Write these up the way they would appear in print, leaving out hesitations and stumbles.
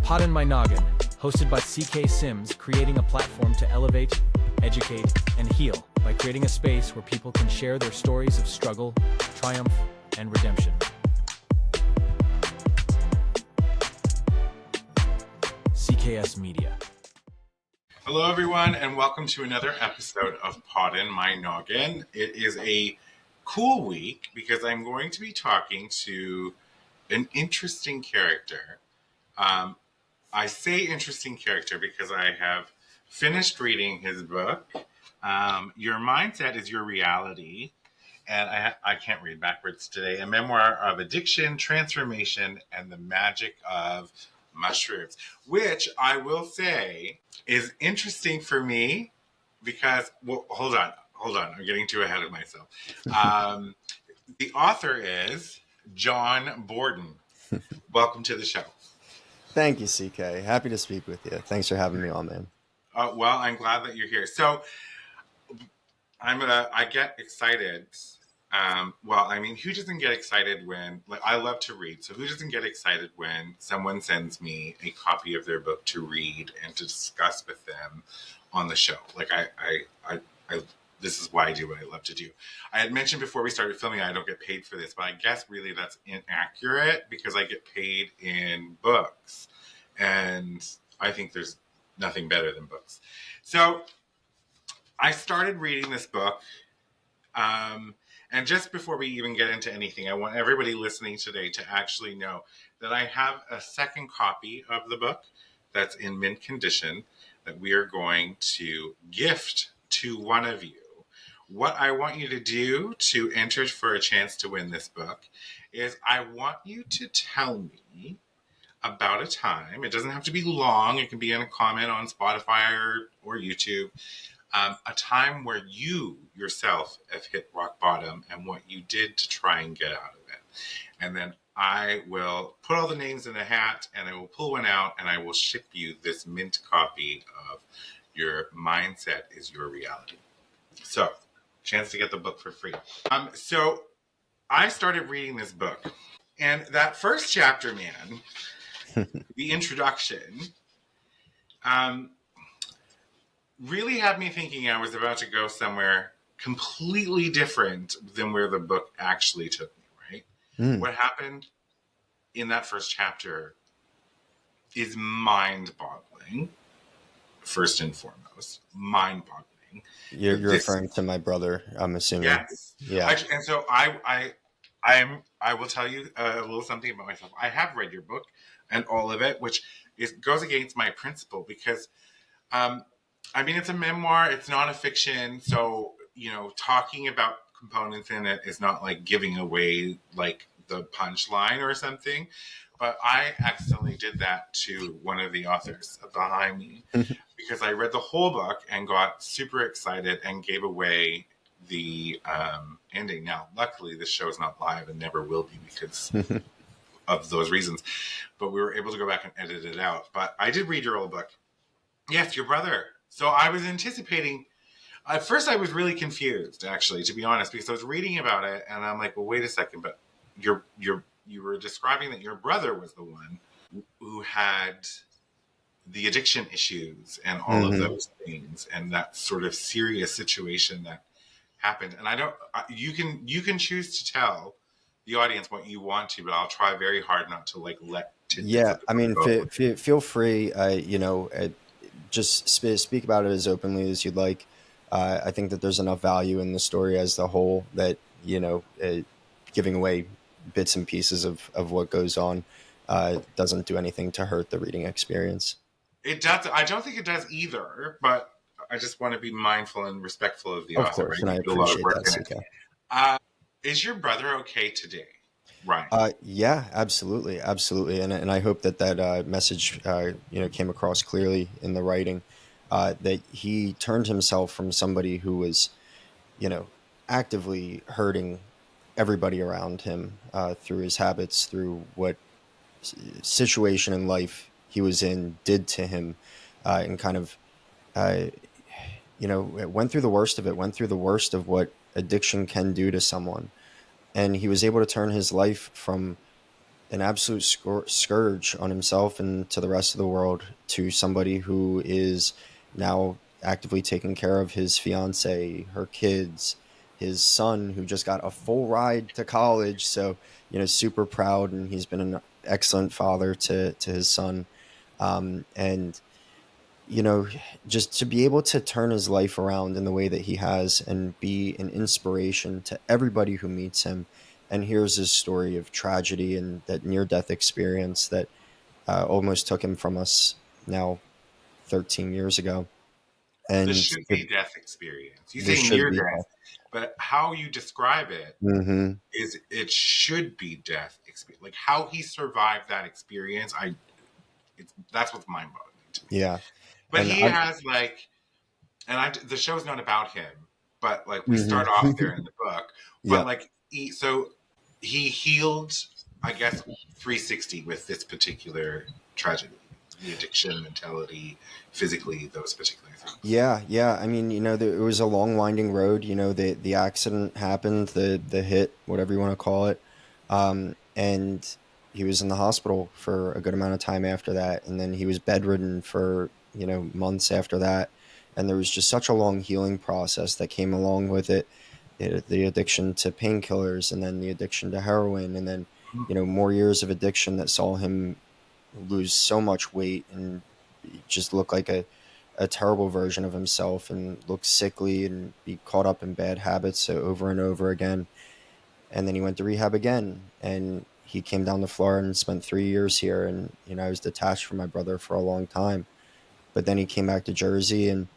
Poddin My Noggin, hosted by CK Sims, creating a platform to elevate, educate, and heal by creating a space where people can share their stories of struggle, triumph, and redemption. CKS Media. Hello, everyone, and welcome to another episode of Poddin My Noggin. It is a cool week because I'm going to be talking to an interesting character. I say interesting character because I have finished reading his book, Your Mindset is Your Reality, and I can't read backwards today, a memoir of addiction, transformation, and the magic of mushrooms, which I will say is interesting for me because, well, hold on, I'm getting too ahead of myself. The author is John Borden. Welcome to the show. Thank you, CK. Happy to speak with you. Thanks for having me on, man. Well, I'm glad that you're here. So I get excited. Who doesn't get excited when, I love to read. So who doesn't get excited when someone sends me a copy of their book to read and to discuss with them on the show? This is why I do what I love to do. I had mentioned before we started filming, I don't get paid for this, but I guess really that's inaccurate because I get paid in books. And I think there's nothing better than books. So I started reading this book. And just before we even get into anything, I want everybody listening today to actually know that I have a second copy of the book that's in mint condition that we are going to gift to one of you. What I want you to do to enter for a chance to win this book is I want you to tell me about a time. It doesn't have to be long. It can be in a comment on Spotify or YouTube. A time where you yourself have hit rock bottom and what you did to try and get out of it. And then I will put all the names in a hat and I will pull one out and I will ship you this mint copy of Your Mindset is Your Reality. So, chance to get the book for free. So I started reading this book, and that first chapter, man, the introduction, really had me thinking I was about to go somewhere completely different than where the book actually took me, right? What happened in that first chapter is mind-boggling, first and foremost. Mind-boggling. You're referring to my brother, I'm assuming. Yes. Yeah. And so I will tell you a little something about myself. I have read your book and all of it, which goes against my principle because, it's a memoir. It's not a fiction. So, talking about components in it is not like giving away like the punchline or something. But I accidentally did that to one of the authors behind me because I read the whole book and got super excited and gave away the ending. Now, luckily, this show is not live and never will be because of those reasons. But we were able to go back and edit it out. But I did read your old book. Yes, your brother. So I was anticipating. At first, I was really confused, actually, to be honest, because I was reading about it and I'm like, well, wait a second, but you were describing that your brother was the one who had the addiction issues and all of those things and that sort of serious situation that happened. And you can choose to tell the audience what you want to, but I'll try very hard not to let. Feel free. Just speak about it as openly as you'd like. I think that there's enough value in the story as the whole that, giving away bits and pieces of what goes on doesn't do anything to hurt the reading experience. It does. I don't think it does either, but I just want to be mindful and respectful of the author. Of course, and I appreciate that, CK. Is your brother okay today? Right. Yeah, absolutely. And I hope that message, came across clearly in the writing, that he turned himself from somebody who was, actively hurting everybody around him through his habits, through what situation in life he was in did to him, and kind of, went through the worst of it, went through the worst of what addiction can do to someone. And he was able to turn his life from an absolute scourge on himself and to the rest of the world, to somebody who is now actively taking care of his fiance, her kids, his son, who just got a full ride to college. So, super proud. And he's been an excellent father to his son. And, you know, just to be able to turn his life around in the way that he has and be an inspiration to everybody who meets him and hears his story of tragedy and that near death experience that almost took him from us now 13 years ago. The And should be death experience. You this say should near be death, but how you describe it that. is it should be death experience. Like how he survived that experience, that's what's mind boggling to me. Yeah. But And he I, has like, the show's not about him, but like we mhm. start off there in the book, but Yeah. like he healed, I guess, 360 with this particular tragedy, the addiction mentality, physically, those particular things. Yeah, yeah. I mean, it was a long, winding road. The accident happened, the hit, whatever you want to call it, and he was in the hospital for a good amount of time after that, and then he was bedridden for months after that, and there was just such a long healing process that came along with it. The addiction to painkillers, and then the addiction to heroin, and then more years of addiction that saw him lose so much weight and just look like a terrible version of himself and look sickly and be caught up in bad habits over and over again. And then he went to rehab again, and he came down to Florida and spent 3 years here. And I was detached from my brother for a long time, but then he came back to Jersey, and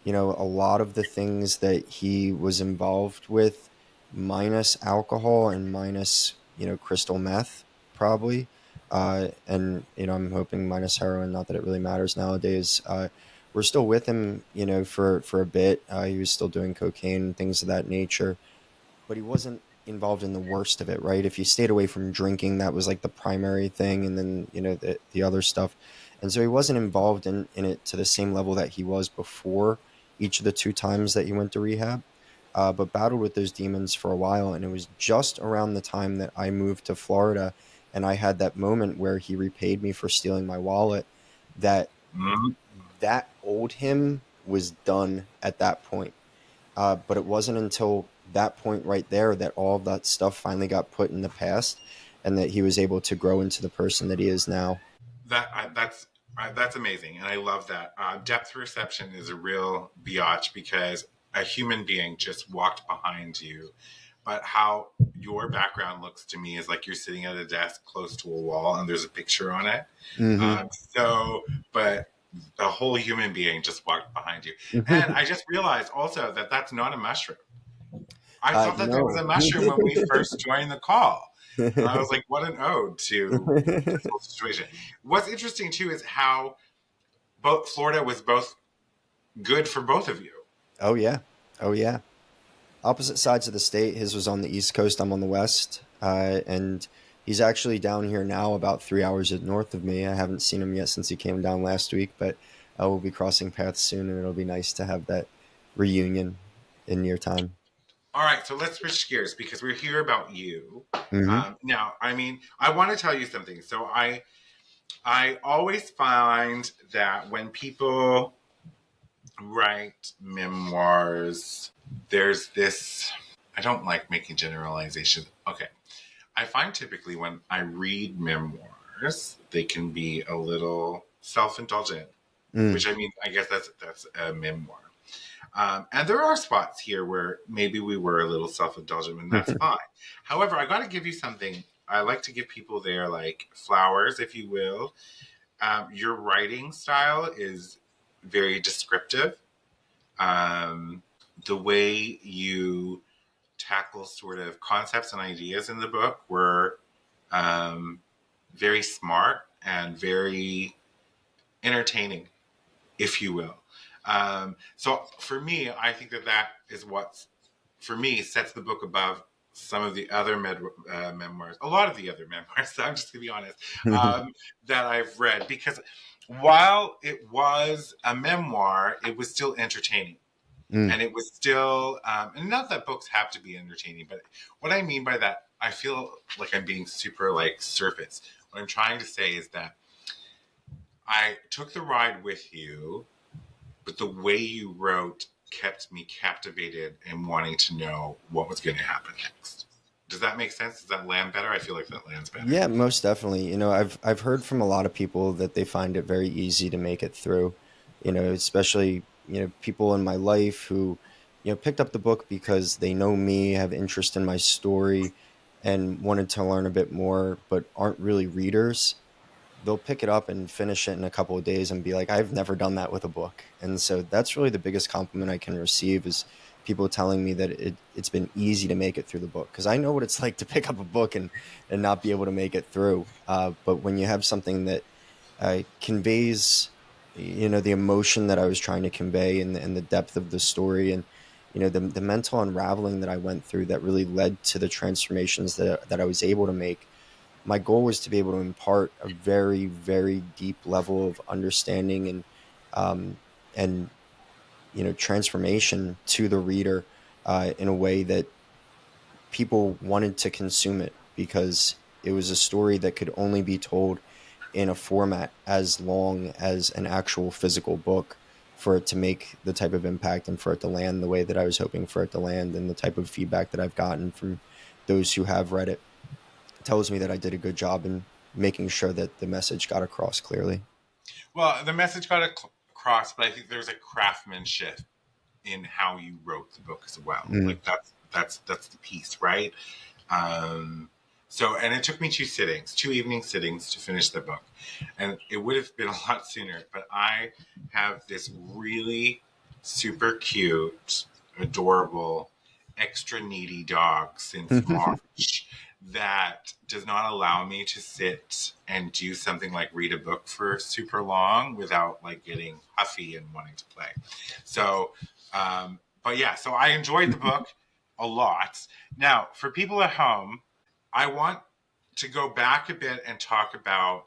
a lot of the things that he was involved with, minus alcohol and minus crystal meth, probably, and I'm hoping minus heroin. Not that it really matters nowadays. We're still with him, for a bit. He was still doing cocaine and things of that nature, but he wasn't involved in the worst of it, right? If you stayed away from drinking, that was like the primary thing, and then the other stuff. And so he wasn't involved in it to the same level that he was before each of the two times that he went to rehab, but battled with those demons for a while. And it was just around the time that I moved to Florida, and I had that moment where he repaid me for stealing my wallet, that Mm-hmm. that old him was done at that point. But it wasn't until that point right there that all of that stuff finally got put in the past, and that he was able to grow into the person that he is now. That's amazing, and I love that. Depth perception is a real biatch because a human being just walked behind you, but how your background looks to me is like you're sitting at a desk close to a wall and there's a picture on it. Hmm. But a whole human being just walked behind you, and I just realized also that that's not a mushroom. I thought that there was No. a mushroom when we first joined the call. And I was like, what an ode to this whole situation. What's interesting too is how both Florida was both good for both of you. Oh yeah, oh yeah. Opposite sides of the state. His was on the East Coast. I'm on the West, and he's actually down here now, about 3 hours north of me. I haven't seen him yet since he came down last week, but we'll be crossing paths soon, and it'll be nice to have that reunion in near time. All right, so let's switch gears because we're here about you. Hmm. Now, I mean, I want to tell you something. So I always find that when people write memoirs, there's this. I don't like making generalizations. Okay, I find typically when I read memoirs, they can be a little self-indulgent, Mm. which I mean, I guess that's a memoir. And there are spots here where maybe we were a little self-indulgent, and that's fine. However, I got to give you something. I like to give people their like flowers, if you will. Your writing style is very descriptive. Um, the way you tackle sort of concepts and ideas in the book were um, very smart and very entertaining, if you will. So for me, I think that is what, for me, sets the book above some of the other memoirs, a lot of the other memoirs, I'm just going to be honest, that I've read. Because while it was a memoir, it was still entertaining. Mm. And it was still, and not that books have to be entertaining, but what I mean by that, I feel like I'm being super like surface. What I'm trying to say is that I took the ride with you, but the way you wrote kept me captivated and wanting to know what was going to happen next. Does that make sense? Does that land better? I feel like that lands better. Yeah, most definitely. I've heard from a lot of people that they find it very easy to make it through. Especially, people in my life who, picked up the book because they know me, have interest in my story, and wanted to learn a bit more, but aren't really readers. They'll pick it up and finish it in a couple of days and be like, I've never done that with a book. And so that's really the biggest compliment I can receive is people telling me that it's been easy to make it through the book. Because I know what it's like to pick up a book and not be able to make it through. But when you have something that conveys, the emotion that I was trying to convey and the depth of the story and, the mental unraveling that I went through that really led to the transformations that I was able to make. My goal was to be able to impart a very, very deep level of understanding um, and transformation to the reader in a way that people wanted to consume it because it was a story that could only be told in a format as long as an actual physical book for it to make the type of impact and for it to land the way that I was hoping for it to land, and the type of feedback that I've gotten from those who have read it tells me that I did a good job in making sure that the message got across clearly. Well, the message got across, but I think there's a craftsmanship in how you wrote the book as well. Mm. Like that's the piece, right? Um, so, and it took me two evening sittings to finish the book, and it would have been a lot sooner. But I have this really super cute, adorable, extra needy dog since March that does not allow me to sit and do something like read a book for super long without like getting huffy and wanting to play. So, but yeah, so I enjoyed the book a lot. Now, for people at home, I want to go back a bit and talk about,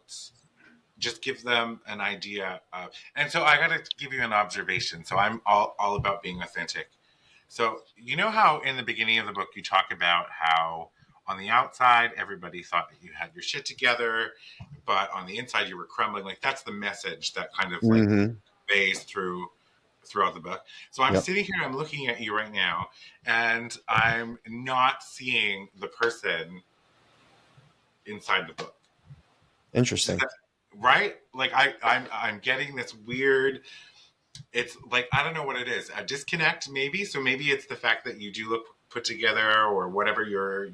just give them an idea of, and so I got to give you an observation. So I'm all about being authentic. So, you know how in the beginning of the book you talk about how on the outside everybody thought that you had your shit together, but on the inside you were crumbling. Like that's the message that kind of like Mm-hmm. conveys throughout the book. So I'm Yep. sitting here, I'm looking at you right now, and I'm not seeing the person inside the book. Does Interesting. that right? Like I'm getting this weird, it's like I don't know what it is, a disconnect maybe. So maybe it's the fact that you do look put together or whatever your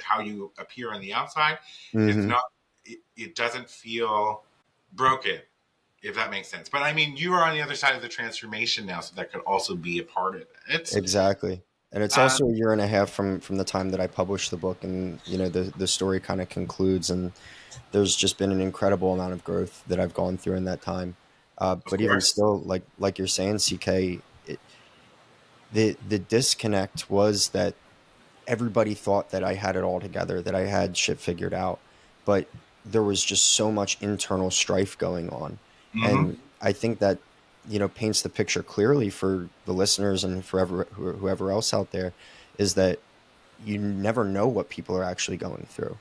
how you appear on the outside. It's Mm-hmm. not. It doesn't feel broken, if that makes sense. But I mean, you are on the other side of the transformation now, so that could also be a part of it. Exactly. And it's Um, also a year and a half from the time that I published the book, and the story kind of concludes, and there's just been an incredible amount of growth that I've gone through in that time. of But even course. still, like you're saying, CK, the disconnect was that everybody thought that I had it all together, that I had shit figured out, but there was just so much internal strife going on. Hmm. And I think that, paints the picture clearly for the listeners and forever whoever else out there is that you never know what people are actually going through.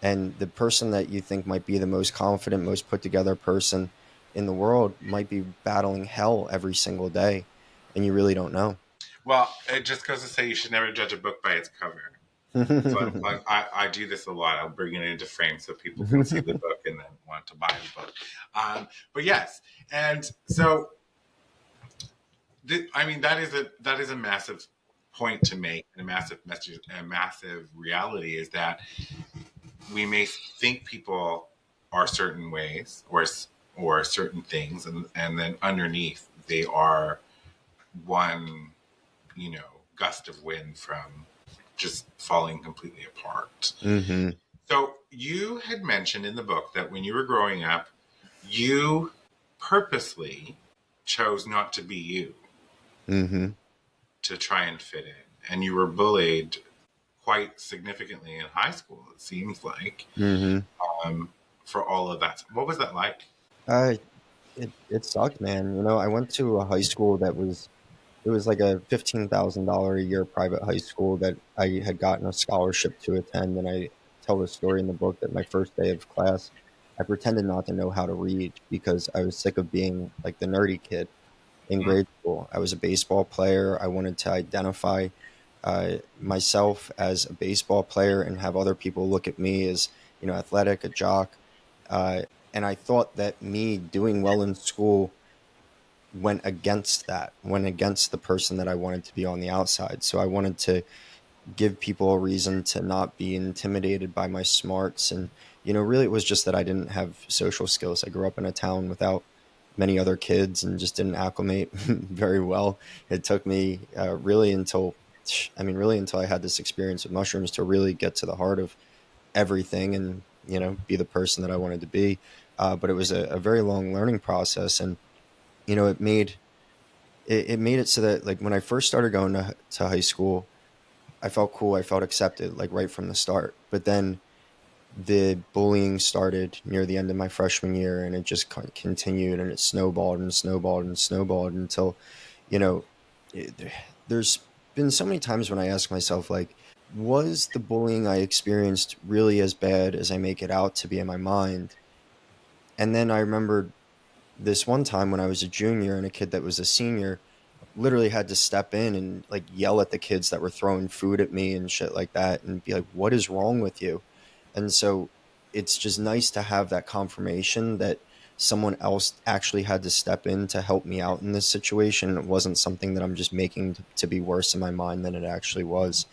And the person that you think might be the most confident, most put together person in the world might be battling hell every single day, and you really don't know. Well, it just goes to say you should never judge a book by its cover. So like I do this a lot. I'll bring it into frame so people can see the book and then want to buy the book. But yes, and so I mean that is a massive point to make, and a massive message, a massive reality is that we may think people are certain ways or certain things, and then underneath they are one, gust of wind from just falling completely apart. Hmm. So you had mentioned in the book that when you were growing up, you purposely chose not to be you Hmm. to try and fit in, and you were bullied quite significantly in high school. It seems like, Hmm. um, for all of that. What was that like? Uh, it sucked, man. I went to a high school that was it was like a $15,000 a year private high school that I had gotten a scholarship to attend. And I tell the story in the book that my first day of class, I pretended not to know how to read because I was sick of being like the nerdy kid in Mm. grade school. I was a baseball player. I wanted to identify myself as a baseball player and have other people look at me as, athletic, a jock. Uh, and I thought that me doing well in school went against the person that I wanted to be on the outside. So I wanted to give people a reason to not be intimidated by my smarts. And, really it was just that I didn't have social skills. I grew up in a town without many other kids and just didn't acclimate very well. It took me really until I had this experience with mushrooms to really get to the heart of everything and, be the person that I wanted to be. But it was a very long learning process. And, it made it so that like when I first started going to high school, I felt cool. I felt accepted like right from the start. But then the bullying started near the end of my freshman year and it just continued and it snowballed and snowballed and snowballed until, you know, it, there's been so many times when I ask myself, like, was the bullying I experienced really as bad as I make it out to be in my mind? And then I remembered this one time when I was a junior and a kid that was a senior literally had to step in and like yell at the kids that were throwing food at me and shit like that and be like, what is wrong with you? And so it's just nice to have that confirmation that someone else actually had to step in to help me out in this situation. It wasn't something that I'm just making to be worse in my mind than it actually was.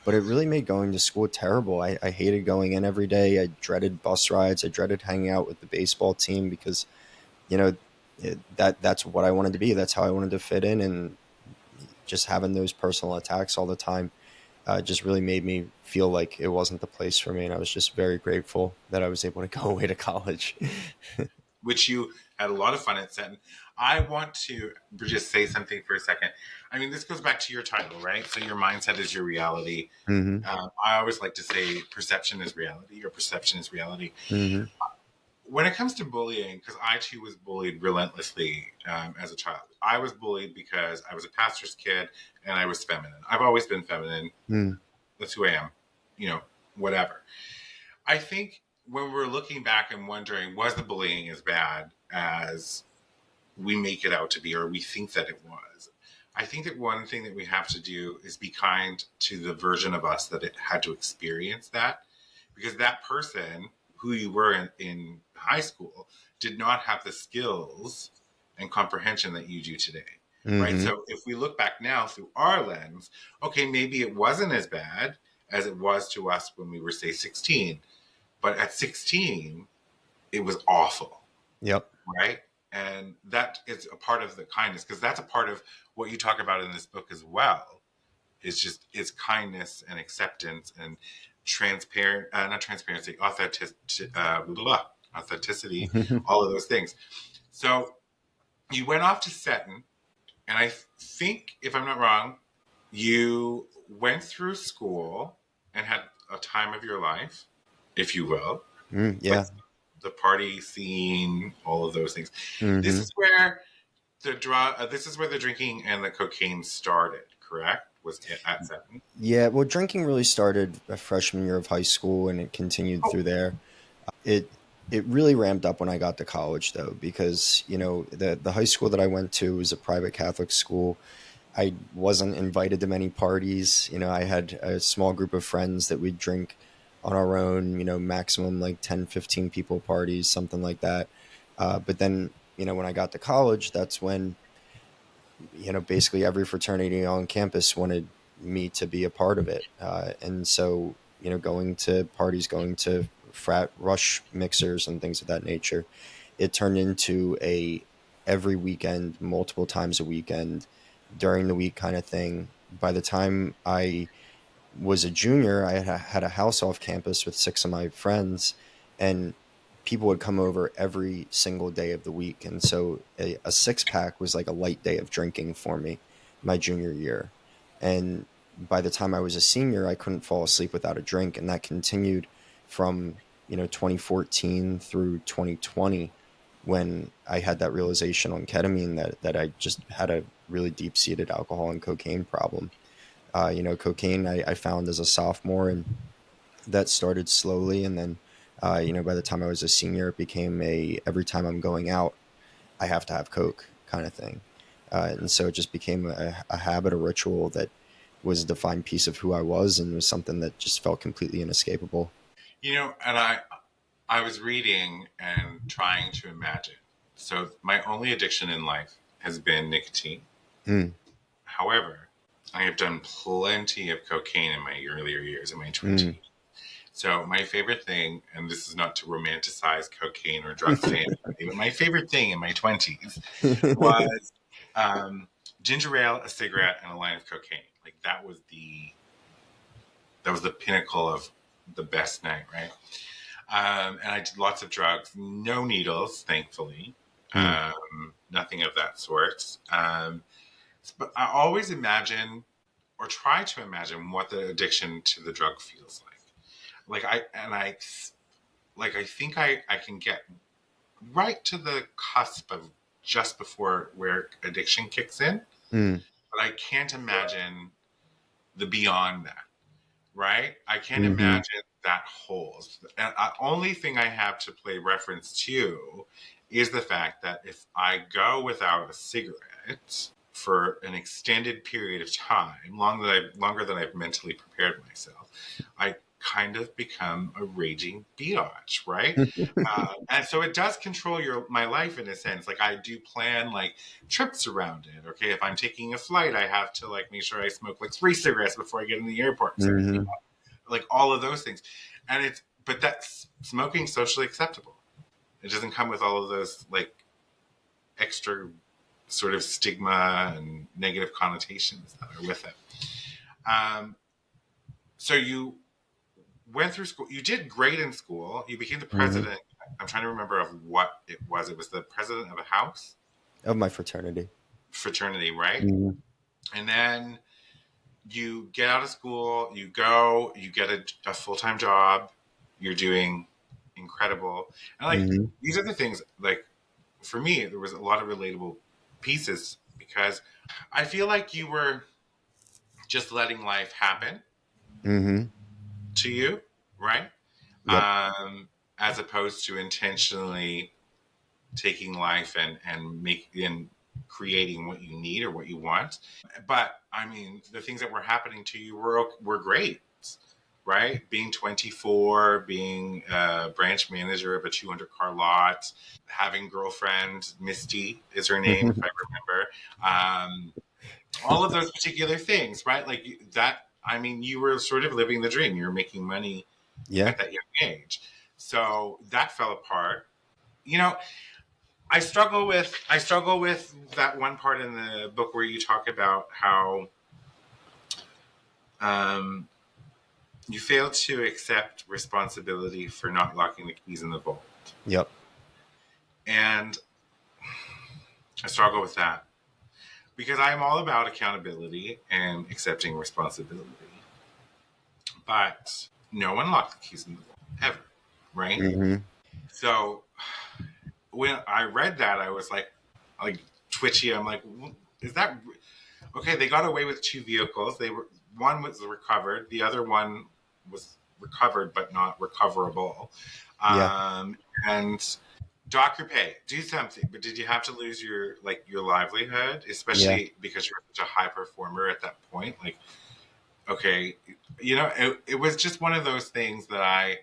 But it really made going to school terrible. I hated going in every day. I dreaded bus rides. I dreaded hanging out with the baseball team because, you know, that's what I wanted to be. That's how I wanted to fit in. And just having those personal attacks all the time just really made me feel like it wasn't the place for me. And I was just very grateful that I was able to go away to college. Which you had a lot of fun at Seton. I want to just say something for a second. I mean, this goes back to your title, right? So your mindset is your reality. Hmm. I always like to say perception is reality, or perception is reality. Hmm. When it comes to bullying, because I too was bullied relentlessly as a child. I was bullied because I was a pastor's kid and I was feminine. I've always been feminine. Hmm. That's who I am, you know, whatever. I think when we're looking back and wondering, was the bullying as bad as we make it out to be, or we think that it was? I think that one thing that we have to do is be kind to the version of us that it had to experience that, because that person who you were in high school did not have the skills and comprehension that you do today. Right. Hmm. So if we look back now through our lens, okay, maybe it wasn't as bad as it was to us when we were, say, 16. But at 16, it was awful, Yep. right? And that is a part of the kindness, because that's a part of what you talk about in this book as well. Is kindness and acceptance and transparent, not transparency, authenticity, all of those things. So you went off to Seton, and I think, if I'm not wrong, you went through school and had a time of your life, if you will, Yeah. with the party scene, all of those things. This Hmm. is where this is where the drinking and the cocaine started. Correct? Was it at Seton? Yeah. Well, drinking really started a freshman year of high school and it continued Oh, through there. It really ramped up when I got to college though, because, the high school that I went to was a private Catholic school. I wasn't invited to many parties. I had a small group of friends that we'd drink on our own, maximum like 10, 15 people parties, something like that. But then, when I got to college, that's when, basically every fraternity on campus wanted me to be a part of it. And so, going to parties, going to frat rush mixers and things of that nature, it turned into a every weekend, multiple times a weekend, during the week kind of thing. By the time I was a junior, I had a house off campus with six of my friends, and people would come over every single day of the week. And so a six pack was like a light day of drinking for me my junior year. And by the time I was a senior, I couldn't fall asleep without a drink. And that continued from, 2014 through 2020, when I had that realization on ketamine that I just had a really deep seated alcohol and cocaine problem. Cocaine I found as a sophomore, and that started slowly. And then, by the time I was a senior, it became a every time I'm going out, I have to have Coke kind of thing. And so it just became a habit, a ritual that was a defined piece of who I was, and was something that just felt completely inescapable. And I was reading and trying to imagine. So my only addiction in life has been nicotine. Mm. However, I have done plenty of cocaine in my earlier years, in my 20s. Mm. So my favorite thing, and this is not to romanticize cocaine or drugs to anybody, but my favorite thing in my 20s was ginger ale, a cigarette, and a line of cocaine. Like that was the pinnacle of the best night, right? And I did lots of drugs, no needles, thankfully, Mm. nothing of that sort. But I always imagine or try to imagine what the addiction to the drug feels like. I think I can get right to the cusp of just before where addiction kicks in, Mm. but I can't imagine the beyond that. Right? I can't Mm-hmm. imagine that holds. And the only thing I have to play reference to is the fact that if I go without a cigarette for an extended period of time, longer than I've mentally prepared myself, I kind of become a raging biatch, right? And so it does control my life in a sense. Like I do plan like trips around it. Okay, if I'm taking a flight, I have to like make sure I smoke like 3 cigarettes before I get in the airport. So Mm-hmm. like all of those things, but that's smoking socially acceptable. It doesn't come with all of those like extra sort of stigma and negative connotations that are with it. Um, so you went through school. You did great in school. You became the Mm-hmm. president. I'm trying to remember of what it was. It was the president of a house Of my fraternity. fraternity, right? Mm-hmm. And then you get out of school. You get a full time job. You're doing incredible. And like Mm-hmm. these are the things like for me, there was a lot of relatable pieces because I feel like you were just letting life happen Mm-hmm. to you, right? Yep. As opposed to intentionally taking life and creating what you need or what you want. But I mean, the things that were happening to you were great, right? Being 24, being a branch manager of a 200 car lot, having girlfriend Misty is her name if I remember. All of those particular things, right? Like that. I mean, you were sort of living the dream. You were making money Yeah. at that young age. So that fell apart. You know, I struggle with that one part in the book where you talk about how um, you fail to accept responsibility for not locking the keys in the vault, Yep. and I struggle with that because I'm all about accountability and accepting responsibility, but no one locked the keys in the vault ever, right? Mm-hmm. So when I read that, I was like twitchy. I'm like, is that okay? They got away with two vehicles. One was recovered, the other one was recovered but not recoverable. Yeah. Um, and dock your pay, do something. But did you have to lose your livelihood, Yeah. especially because you're such a high performer at that point? Like, okay, it was just one of those things that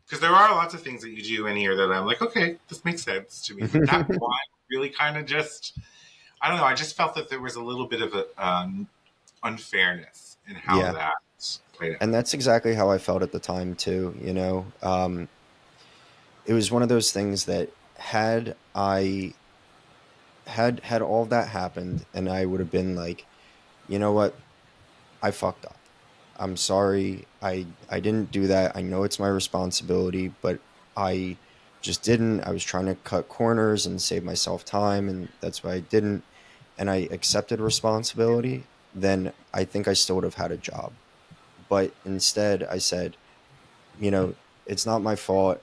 because there are lots of things that you do in here that I'm like, okay, this makes sense to me. But that one really kind of just, I don't know. I just felt that there was a little bit of a unfairness in how Yeah. that played out. And that's exactly how I felt at the time too. It was one of those things that had I had all that happened, and I would have been like, you know what, I fucked up. I'm sorry. I didn't do that. I know it's my responsibility, but I just didn't. I was trying to cut corners and save myself time, and that's why I didn't. And I accepted responsibility. Then I think I still would have had a job. But instead, I said, you know, it's not my fault.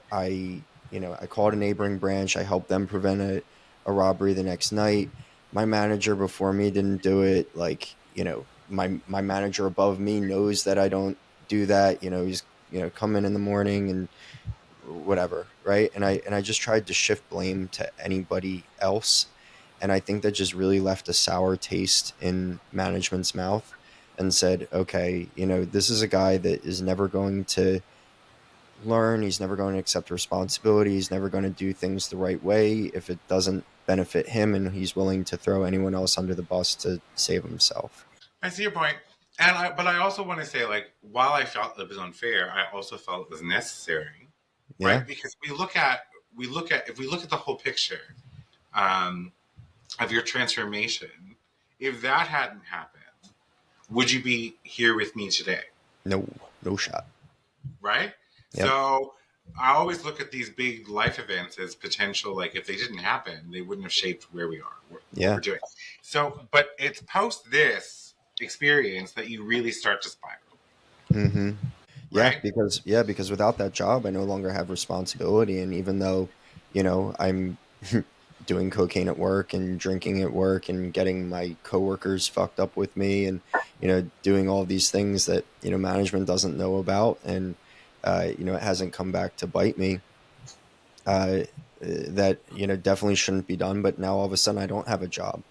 I called a neighboring branch. I helped them prevent a robbery the next night. My manager before me didn't do it. Like, my manager above me knows that I don't do that. He's, come in the morning and whatever. Right. And I just tried to shift blame to anybody else. And I think that just really left a sour taste in management's mouth and said, okay, this is a guy that is never going to learn. He's never going to accept responsibility. He's never going to do things the right way if it doesn't benefit him, and he's willing to throw anyone else under the bus to save himself. I see your point. But I also want to say, like, while I felt it was unfair, I also felt it was necessary, Yeah. right? Because if we look at the whole picture, um, of your transformation, if that hadn't happened, would you be here with me today? No, no shot. Right? Yep. So I always look at these big life events as potential, like if they didn't happen, they wouldn't have shaped where we are, what we're doing. So, but it's post this experience that you really start to spiral. Mm-hmm. Right? Because without that job, I no longer have responsibility. And even though, I'm doing cocaine at work and drinking at work and getting my coworkers fucked up with me and, doing all these things that, management doesn't know about. And, it hasn't come back to bite me. That, definitely shouldn't be done. But now all of a sudden I don't have a job.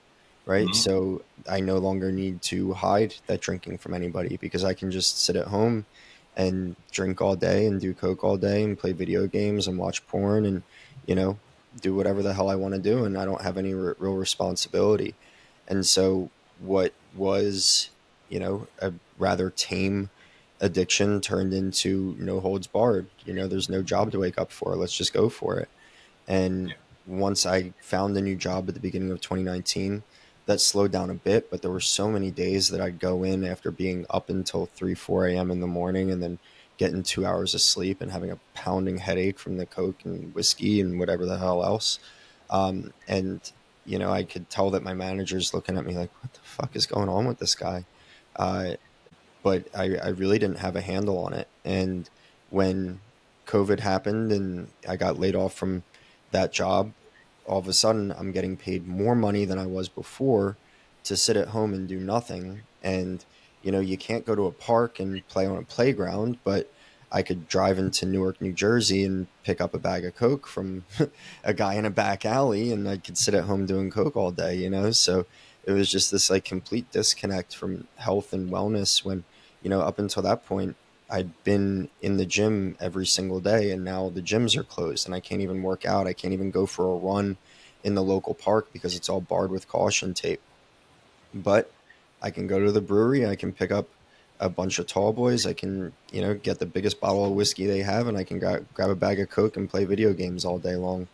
Right. Mm-hmm. So I no longer need to hide that drinking from anybody because I can just sit at home and drink all day and do coke all day and play video games and watch porn and, you know, do whatever the hell I want to do. And I don't have any real responsibility. And so what was, a rather tame addiction turned into no holds barred. There's no job to wake up for. Let's just go for it. And Yeah. once I found a new job at the beginning of 2019, that slowed down a bit, but there were so many days that I'd go in after being up until 3, 4 a.m. in the morning and then getting 2 hours of sleep and having a pounding headache from the coke and whiskey and whatever the hell else. And, I could tell that my manager's looking at me like, what the fuck is going on with this guy? Uh, but I really didn't have a handle on it. And when COVID happened and I got laid off from that job, all of a sudden I'm getting paid more money than I was before to sit at home and do nothing. And, you can't go to a park and play on a playground, but I could drive into Newark, New Jersey and pick up a bag of Coke from a guy in a back alley and I could sit at home doing Coke all day. So it was just this like complete disconnect from health and wellness when, up until that point, I'd been in the gym every single day and now the gyms are closed and I can't even work out. I can't even go for a run in the local park because it's all barred with caution tape. But I can go to the brewery. I can pick up a bunch of tall boys. I can, get the biggest bottle of whiskey they have and I can grab a bag of Coke and play video games all day long.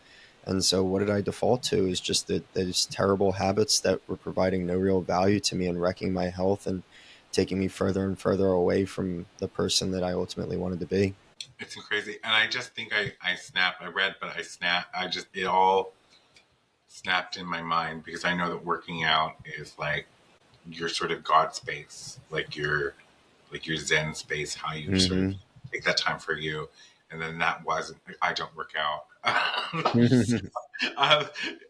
And so what did I default to is just those terrible habits that were providing no real value to me and wrecking my health and taking me further and further away from the person that I ultimately wanted to be. It's crazy. And I just think I snapped. I read, but I snapped. It all snapped in my mind because I know that working out is like your sort of God space, like your Zen space, how you sort of Mm-hmm. take that time for you. And then that wasn't, I don't work out. uh,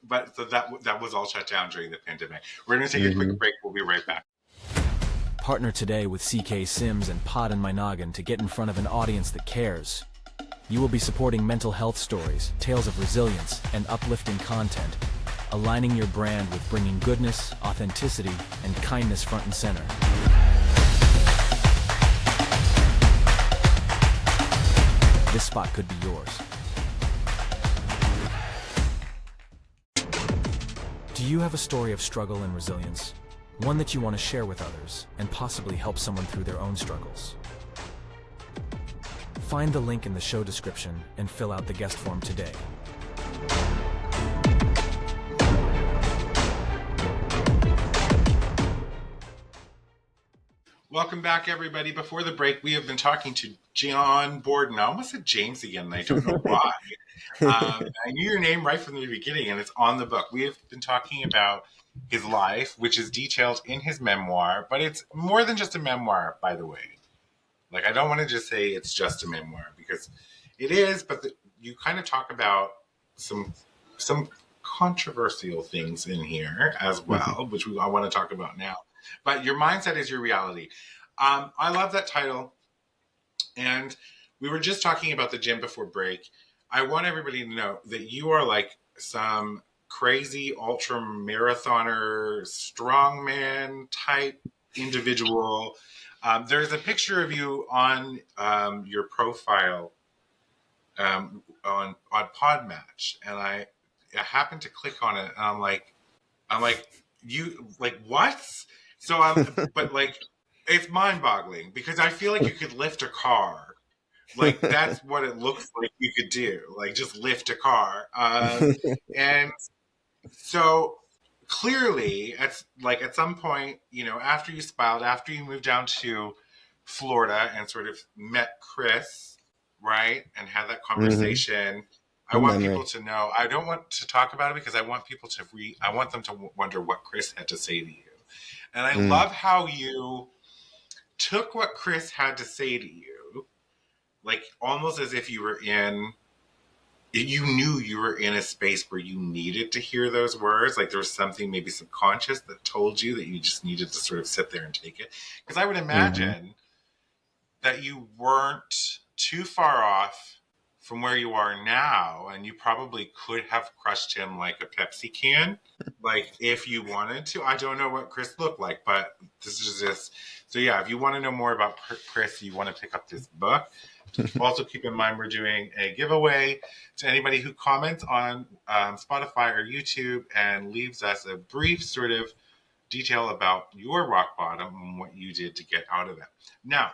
but so that was all shut down during the pandemic. We're going to take a Mm-hmm. quick break. We'll be right back. Partner today with CK Sims and Poddin My Noggin to get in front of an audience that cares. You will be supporting mental health stories, tales of resilience, and uplifting content, aligning your brand with bringing goodness, authenticity, and kindness front and center. This spot could be yours. Do you have a story of struggle and resilience? One that you want to share with others and possibly help someone through their own struggles? Find the link in the show description and fill out the guest form today. Welcome back, everybody. Before the break, we have been talking to John Borden. I almost said James again, and I don't know why. I knew your name right from the beginning, and it's on the book. We have been talking about his life, which is detailed in his memoir, but it's more than just a memoir, by the way. Like, I don't want to just say it's just a memoir, because it is, but you kind of talk about some some controversial things in here as Mhm. well, which I want to talk about now. But your mindset is your reality. I love that title. And we were just talking about the gym before break. I want everybody to know that you are like some crazy ultra marathoner, strongman type individual. There's a picture of you on your profile on Podmatch, and I happened to click on it, and I'm like, you like what? So but like, it's mind boggling because I feel like you could lift a car. Like that's what it looks like you could do. Like just lift a car. And so clearly, at some point, after you spiled, after you moved down to Florida and sort of met Chris, right, and had that Hmm. conversation. I Good want people memory. to know. I don't want to talk about it because I want people to read. I want them to wonder what Chris had to say to you. And I Mm. love how you took what Chris had to say to you, like almost as if you knew you were in a space where you needed to hear those words. Like there was something maybe subconscious that told you that you just needed to sort of sit there and take it. Because I would Hmm. imagine that you weren't too far off from where you are now, and you probably could have crushed him like a Pepsi can, like if you wanted to. I don't know what Chris looked like, but this is just so. Yeah, if you want to know more about Chris, you want to pick up this book. Also, keep in mind we're doing a giveaway to anybody who comments on Spotify or YouTube and leaves us a brief sort of detail about your rock bottom and what you did to get out of it. Now,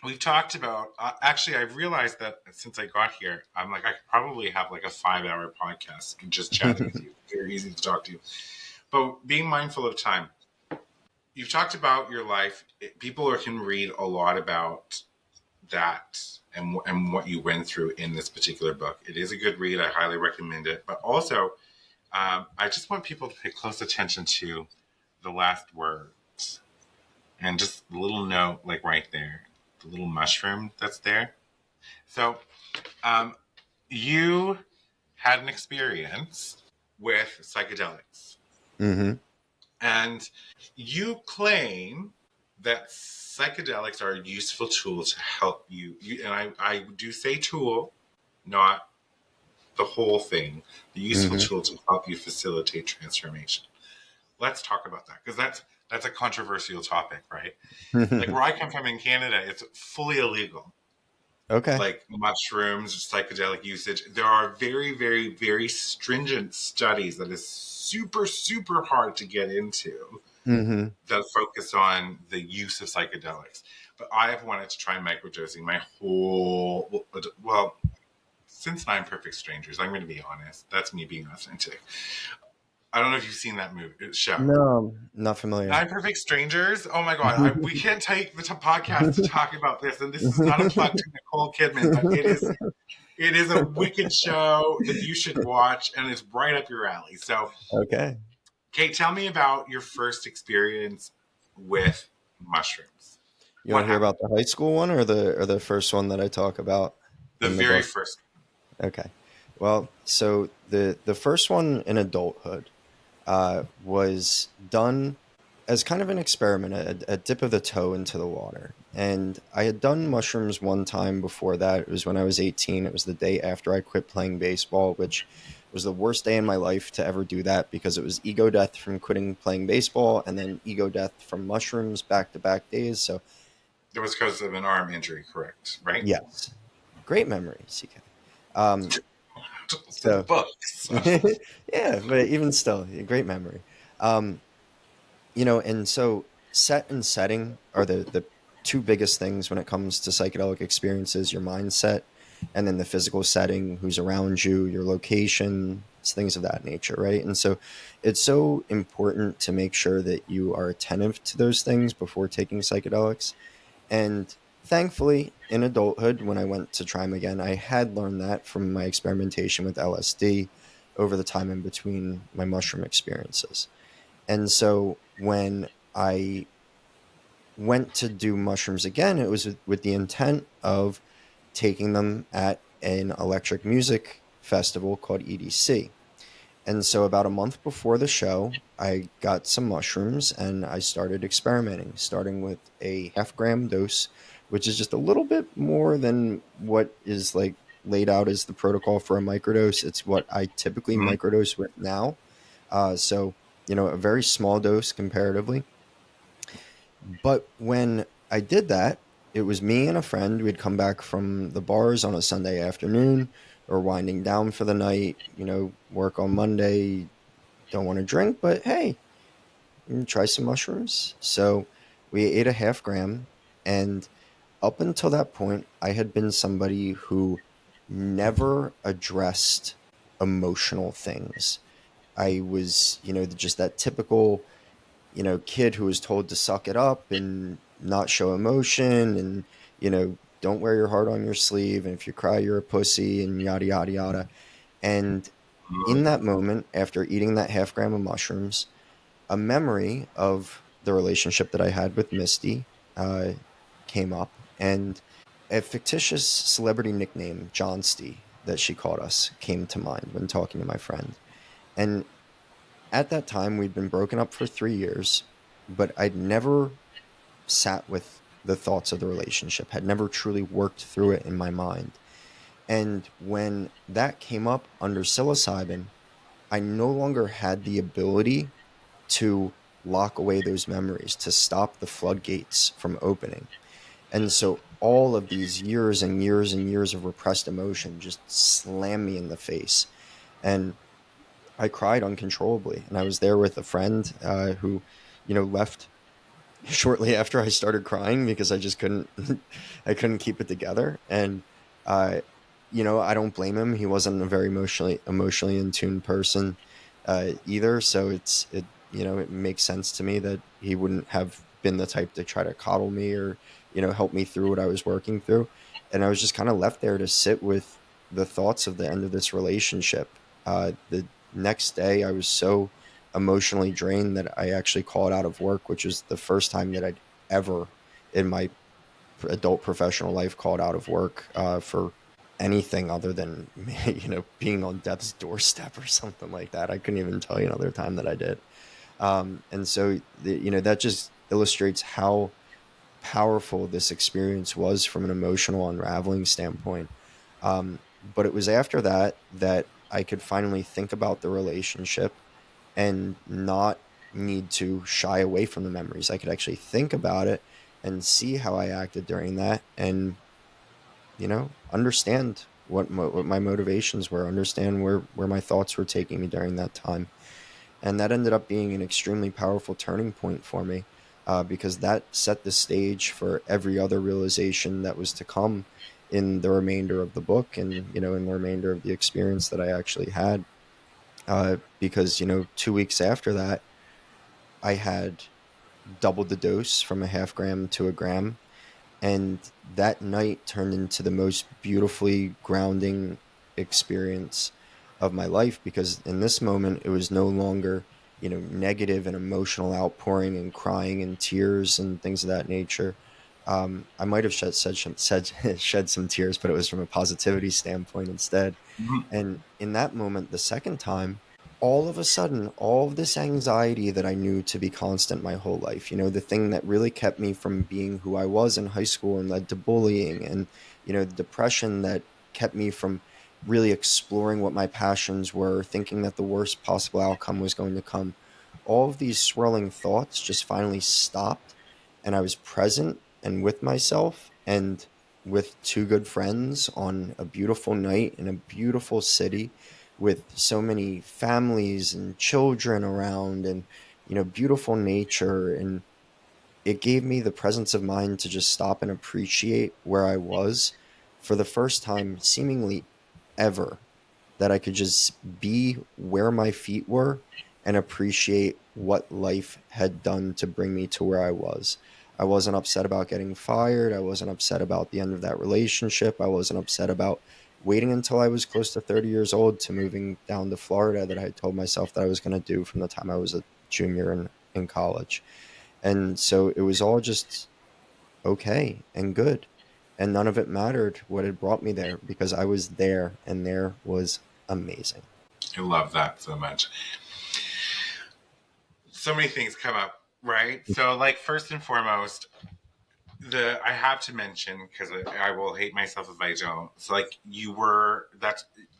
we've talked about, actually, I've realized that since I got here, I'm like, I could probably have like a 5 hour podcast just chatting with you. Very easy to talk to you. But being mindful of time, you've talked about your life. People can read a lot about that and what you went through in this particular book. It is a good read. I highly recommend it. But also, I just want people to pay close attention to the last words and just the little note, like right there, the little mushroom that's there. So, um, you had an experience with psychedelics, Hmm. and you claim that psychedelics are a useful tool to help you and I do say tool, not the whole thing, the useful Hmm. tool to help you facilitate transformation. Let's talk about that because that's a controversial topic, right? Like where I come from in Canada, it's fully illegal. Okay. Like mushrooms, psychedelic usage. There are very, very, very stringent studies that is super, super hard to get into Hmm. that focus on the use of psychedelics. But I have wanted to try microdosing my whole, well, since Nine Perfect Strangers. I'm going to be honest. That's me being authentic. I don't know if you've seen that show. No, not familiar. Nine Perfect Strangers. Oh my god, we can't take the podcast to talk about this, and this is not a plug to Nicole Kidman, but it is a wicked show that you should watch, and it's right up your alley. So, Okay. Kate, tell me about your first experience with mushrooms. You want What to hear happened? about the high school one or the first one that I talk about The in the very book? first. Okay. Well, so the first one in adulthood was done as kind of an experiment, a dip of the toe into the water. And I had done mushrooms one time before that. It was when I was 18. It was the day after I quit playing baseball, which was the worst day in my life to ever do that because it was ego death from quitting playing baseball and then ego death from mushrooms back to back days. So, It was because of an arm injury, correct? Right? yes, great memory, CK. Um, The so, books. yeah, but even still, great memory. Um, and so set and setting are the two biggest things when it comes to psychedelic experiences: your mindset, and then the physical setting, who's around you, your location, things of that nature, right? And so it's so important to make sure that you are attentive to those things before taking psychedelics. And thankfully, in adulthood, when I went to try them again, I had learned that from my experimentation with LSD over the time in between my mushroom experiences. And so when I went to do mushrooms again, it was with the intent of taking them at an electric music festival called EDC. And so about a month before the show, I got some mushrooms and I started experimenting, starting with a half-gram dose, which is just a little bit more than what is like laid out as the protocol for a microdose. It's what I typically Mhm. microdose with now. So, a very small dose comparatively. But when I did that, it was me and a friend. We'd come back from the bars on a Sunday afternoon or winding down for the night, work on Monday, don't want to drink, but hey, try some mushrooms. So we ate a half-gram. And up until that point, I had been somebody who never addressed emotional things. I was, just that typical, kid who was told to suck it up and not show emotion and, don't wear your heart on your sleeve. And if you cry, you're a pussy and yada, yada, yada. And in that moment, after eating that half-gram of mushrooms, a memory of the relationship that I had with Misty uh, came up, and a fictitious celebrity nickname, Johnsty, that she called us, came to mind when talking to my friend. And at that time, we'd been broken up for 3 years, but I'd never sat with the thoughts of the relationship, had never truly worked through it in my mind. And when that came up under psilocybin, I no longer had the ability to lock away those memories, to stop the floodgates from opening. And so all of these years and years and years of repressed emotion just slammed me in the face. And I cried uncontrollably. And I was there with a friend who, left shortly after I started crying because I just couldn't I couldn't keep it together. And uh I don't blame him. He wasn't a very emotionally in tune person either, so it makes sense to me that he wouldn't have been the type to try to coddle me or help me through what I was working through. And I was just kind of left there to sit with the thoughts of the end of this relationship. The next day I was so emotionally drained that I actually called out of work, which was the first time that I'd ever in my adult professional life called out of work for anything other than being on death's doorstep or something like that. I couldn't even tell you another time that I did. And so that just illustrates how powerful this experience was from an emotional unraveling standpoint. But it was after that I could finally think about the relationship and not need to shy away from the memories. I could actually think about it and see how I acted during that and, understand what my motivations were, understand where my thoughts were taking me during that time. And that ended up being an extremely powerful turning point for me because that set the stage for every other realization that was to come in the remainder of the book and, in the remainder of the experience that I actually had. Because, 2 weeks after that, I had doubled the dose from a half-gram to a gram. And that night turned into the most beautifully grounding experience of my life because in this moment, it was no longer, negative and emotional outpouring and crying and tears and things of that nature. I might have shed some tears, but it was from a positivity standpoint instead. Mhm. And in that moment, the second time, all of a sudden, all of this anxiety that I knew to be constant my whole life, the thing that really kept me from being who I was in high school and led to bullying and, the depression that kept me from really exploring what my passions were, thinking that the worst possible outcome was going to come. All of these swirling thoughts just finally stopped, and I was present and with myself and with two good friends on a beautiful night in a beautiful city with so many families and children around and beautiful nature. And it gave me the presence of mind to just stop and appreciate where I was for the first time seemingly ever, that I could just be where my feet were and appreciate what life had done to bring me to where I was. I wasn't upset about getting fired. I wasn't upset about the end of that relationship. I wasn't upset about waiting until I was close to 30 years old to moving down to Florida that I had told myself that I was going to do from the time I was a junior in college. And so it was all just okay and good. and none of it mattered what had brought me there, because I was there, and there was amazing. I love that so much. So many things come up, right? So, like, first and foremost, I have to mention, because I will hate myself if I don't. So, like,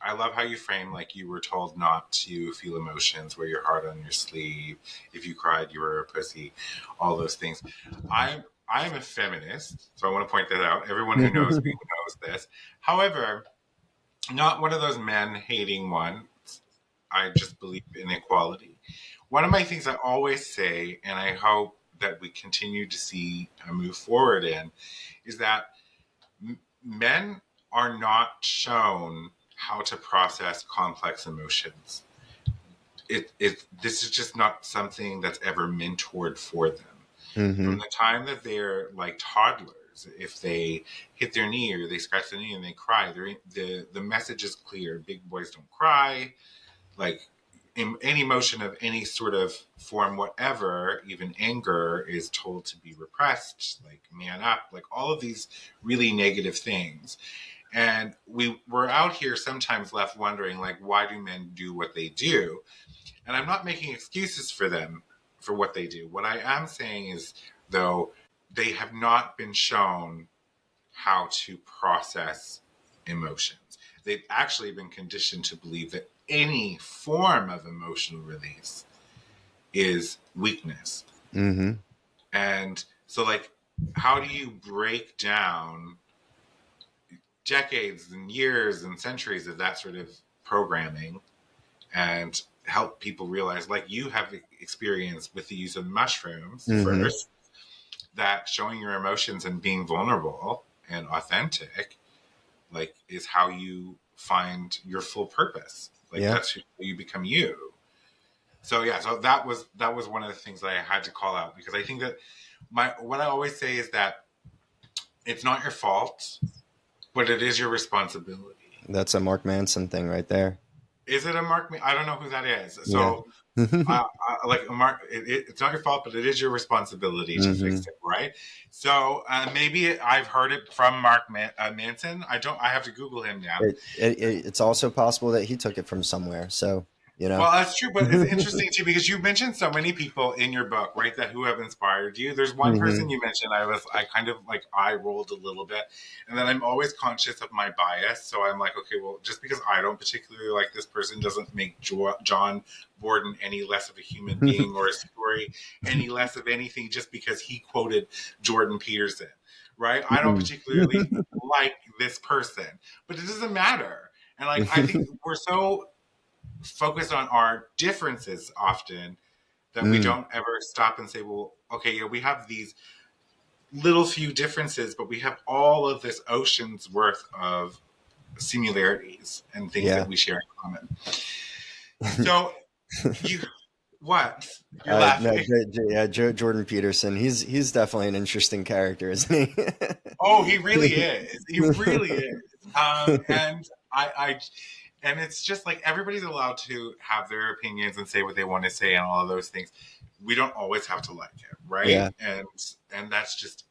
I love how you frame, like, you were told not to feel emotions, wear your heart on your sleeve. If you cried, you were a pussy. All those things. I'm a feminist, so I want to point that out. Everyone who knows me knows this. However, not one of those men hating ones. I just believe in equality. One of my things I always say, and I hope that we continue to see a move forward in, is that men are not shown how to process complex emotions. This is just not something that's ever mentored for them. Mm-hmm. From the time that they're like toddlers, if they hit their knee or they scratch their knee and they cry, the message is clear. Big boys don't cry. Like, any emotion of any sort of form, whatever, even anger, is told to be repressed, like man up, like all of these really negative things. And we're out here sometimes left wondering, like, why do men do what they do? And I'm not making excuses for them for what they do. What I am saying is, though, they have not been shown how to process emotions. They've actually been conditioned to believe that any form of emotional release is weakness. Mm-hmm. And so, like, how do you break down decades and years and centuries of that sort of programming and help people realize, like you have experience with the use of mushrooms Mm-hmm. first, that showing your emotions and being vulnerable and authentic, like, is how you find your full purpose. Like, Yeah. that's who you become, you. So yeah, so that was one of the things that I had to call out, because I think that what I always say is that it's not your fault, but it is your responsibility. That's a Mark Manson thing right there. Is it a Mark? I don't know who that is. Yeah. So like Mark, it's not your fault, but it is your responsibility to Mm-hmm. fix it, right? So maybe I've heard it from Manson. I don't. I have to Google him now. It's also possible that he took it from somewhere. So, you know. Well, that's true, but it's interesting too, because you mentioned so many people in your book, right? That who have inspired you. There's one Mm-hmm. person you mentioned. I kind of like I rolled a little bit, and then I'm always conscious of my bias. So I'm like, okay, well, just because I don't particularly like this person doesn't make John Borden any less of a human being, or a story any less of anything, just because he quoted Jordan Peterson, right? I don't particularly like this person, but it doesn't matter. And like, I think we're so focus on our differences often that we Mm, don't ever stop and say, well, okay, yeah, we have these little few differences, but we have all of this ocean's worth of similarities and things that yeah. we share in common. So you, what? You're No, laughing. Yeah, Jordan Peterson. He's definitely an interesting character, isn't he? Oh, he really is. He really is. And and it's just like everybody's allowed to have their opinions and say what they want to say and all of those things. We don't always have to like it, right? Yeah. And that's